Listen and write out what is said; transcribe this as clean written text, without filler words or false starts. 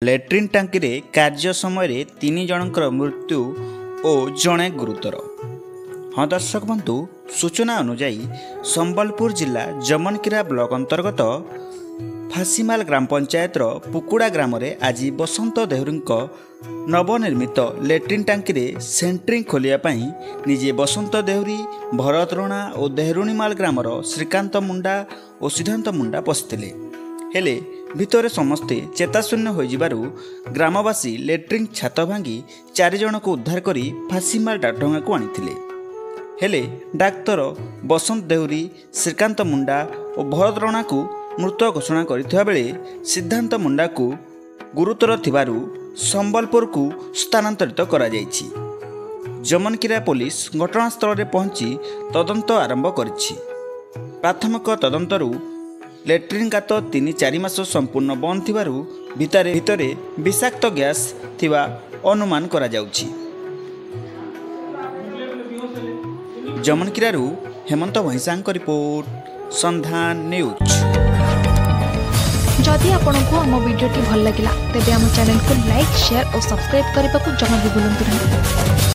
Latrine टांकी रे कार्य समय 3 जनकर मृत्यु और जड़े गुरुतर। हाँ दर्शक बंधु, सूचना अनुजाई संबलपुर जिला जमनकिरा ब्लॉक अंतर्गत फासीमाल ग्राम पंचायत पुकुड़ा ग्राम रे आज बसंत देहुरी नवनिर्मित लैट्रिन टांकी रे सेंट्रिंग खोलिया निजे बसंत देहुरी, भरत रणा और देहरुणीमाल ग्रामर श्रीकांत मुंडा और सिद्धांत मुंडा पशिथिले। हेले भितरे समस्ते चेताशून्य हो जिबारु ग्रामवासी लैट्रिन छात भांगी 4 जन को उद्धार करी फासीमाल डाक्टरखाना को आनिथिले। हेले डाक्तर बसंत देहुरी, श्रीकांत मुंडा और भरत रणा को मृत घोषणा करथिबा बेले सिद्धांत मुंडा को गुरुतर थिबारु संबलपुर को स्थानांतरित करा जायछि। जमनकिरा पुलिस घटनास्थल रे पहुंची तदंत आरंभ करिछि। प्राथमिक तदंतरु लैट्रिन गात 3-4 मास संपूर्ण बंद थिबारु भितरे विषाक्त गैस थिबा अनुमान करा जाउछि। जमनकिरारु हेमंत भैंसांक रिपोर्ट, संधान न्यूज। जदि आपंक आम भिडी भल लगा तेब आम चैनल को लाइक, शेयर और सब्सक्राइब करने को जमा भी भूलु नहीं।